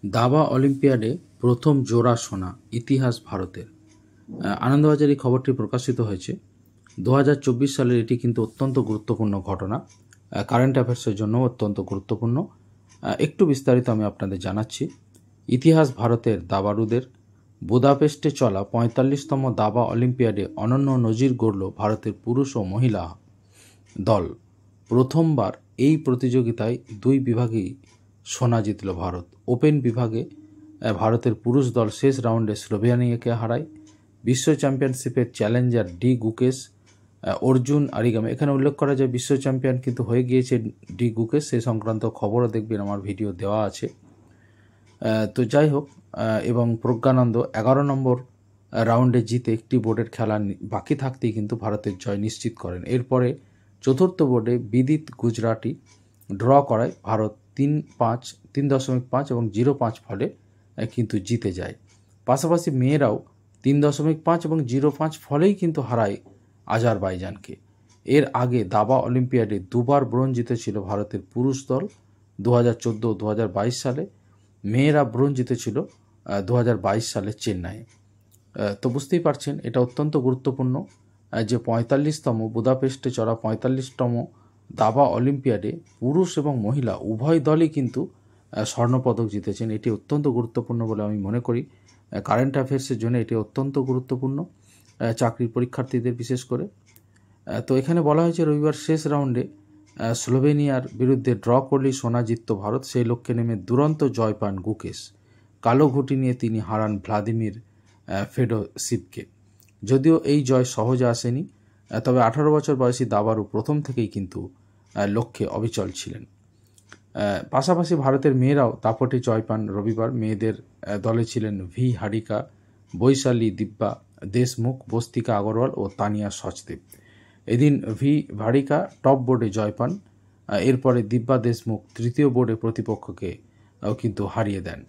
দাবা অলিম্পিয়াডে প্রথম জোড়া সোনা, ইতিহাস ভারতের। আনন্দবাজার এই খবরটি প্রকাশিত হয়েছে 2024 সালের। এটি কিন্তু অত্যন্ত গুরুত্বপূর্ণ ঘটনা, কারেন্ট অ্যাফেয়ার্সের জন্য অত্যন্ত গুরুত্বপূর্ণ। একটু বিস্তারিত আমি আপনাদের জানাচ্ছি। ইতিহাস ভারতের দাবাড়ুদের। বুদাপেস্টে চলা 45তম দাবা অলিম্পিয়াডে অনন্য নজির গড়ল ভারতের পুরুষ ও মহিলা দল। প্রথমবার এই প্রতিযোগিতায় দুই বিভাগেই সোনা জিতল ভারত। ওপেন বিভাগে ভারতের পুরুষ দল শেষ রাউন্ডে স্লোভেনিয়াকে হারায়। বিশ্ব চ্যাম্পিয়নশিপের চ্যালেঞ্জার ডি গুকেশ, অর্জুন আরিগামে, এখানে উল্লেখ করা যায় বিশ্ব চ্যাম্পিয়ন কিন্তু হয়ে গিয়েছে ডি গুকেশ। সে সংক্রান্ত খবরও দেখবেন, আমার ভিডিও দেওয়া আছে। তো যাই হোক, এবং প্রজ্ঞানন্দ 11 নম্বর রাউন্ডে জিতে একটি বোর্ডের খেলা বাকি থাকতেই কিন্তু ভারতের জয় নিশ্চিত করেন। এরপরে চতুর্থ বোর্ডে বিদিত গুজরাটি ড্র করায় ভারত 3.5 এবং 0.5 ফলে কিন্তু জিতে যায়। পাশাপাশি মেয়েরাও 3.5 এবং 0.5 ফলেই কিন্তু হারায় আজারবাইজানকে। এর আগে দাবা অলিম্পিয়াডে দুবার ব্রোঞ্জ জিতেছিল ভারতের পুরুষ দল 2014 ও 2022 সালে। মেয়েরা ব্রোঞ্জ জিতেছিল 2022 সালে চেন্নাইয়ে। তো বুঝতেই পারছেন এটা অত্যন্ত গুরুত্বপূর্ণ যে 45তম বুদাপেস্টে চলা 45তম দাবা অলিম্পিয়াডে পুরুষ এবং মহিলা উভয় দলই কিন্তু স্বর্ণপদক জিতেছেন। এটি অত্যন্ত গুরুত্বপূর্ণ বলে আমি মনে করি। কারেন্ট অ্যাফেয়ার্সের জন্য এটি অত্যন্ত গুরুত্বপূর্ণ, চাকরির পরীক্ষার্থীদের বিশেষ করে। তো এখানে বলা হয়েছে রবিবার শেষ রাউন্ডে স্লোভেনিয়ার বিরুদ্ধে ড্র করলেই সোনা জিতত ভারত। সেই লক্ষ্যে নেমে দুরন্ত জয় পান গুকেশ। কালো ঘুঁটি নিয়ে তিনি হারান ভ্লাদিমির ফেডোসিভকে। যদিও এই জয় সহজে আসেনি, তবে 18 বছর বয়সী দাবাড়ু প্রথম থেকেই কিন্তু লক্ষ্যে অবিচল ছিলেন। পাশাপাশি ভারতের মেয়েরাও দাপটে জয় পান রবিবার। মেয়েদের দলে ছিলেন ভি হারিকা, বৈশালী দিব্যা দেশমুখ, বস্তিকা আগরওয়াল ও তানিয়া সচদেব। এদিন ভি হারিকা টপ বোর্ডে জয় পান। এরপরে দিব্যা দেশমুখ তৃতীয় বোর্ডে প্রতিপক্ষকে কিন্তু হারিয়ে দেন।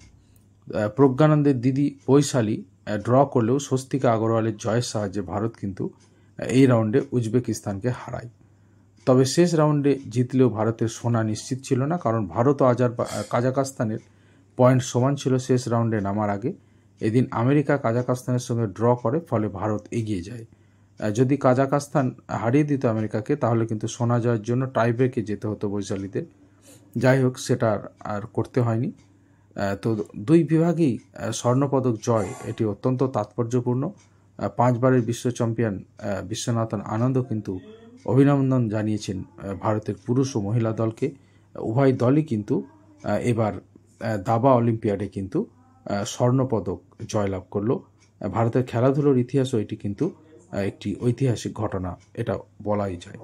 প্রজ্ঞানন্দের দিদি বৈশালী ড্র করলেও স্বস্তিকা আগরওয়ালের জয়ের সাহায্যে ভারত কিন্তু এই রাউন্ডে উজবেকিস্তানকে হারায়। তবে শেষ রাউন্ডে জিতলেও ভারতের সোনা নিশ্চিত ছিল না, কারণ ভারত ও কাজাকস্তানের পয়েন্ট সমান ছিল শেষ রাউন্ডে নামার আগে। এদিন আমেরিকা কাজাকস্তানের সঙ্গে ড্র করে, ফলে ভারত এগিয়ে যায়। যদি কাজাকস্তান হারিয়ে দিত আমেরিকাকে, তাহলে কিন্তু সোনা জয়ের জন্য টাইব্রেকে যেতে হতো বৈশালীদের। যাই হোক, সেটা আর করতে হয়নি। তো দুই বিভাগেই স্বর্ণপদক জয়, এটি অত্যন্ত তাৎপর্যপূর্ণ। 5 বারের বিশ্ব চ্যাম্পিয়ন বিশ্বনাথন আনন্দ কিন্তু অভিনন্দন জানিয়েছেন ভারতের পুরুষ ও মহিলা দলকে। উভয় দলই কিন্তু এবার দাবা অলিম্পিয়াডে কিন্তু স্বর্ণপদক জয়লাভ করলো। ভারতের খেলাধুলোর ইতিহাসও এটি কিন্তু একটি ঐতিহাসিক ঘটনা, এটা বলাই যায়।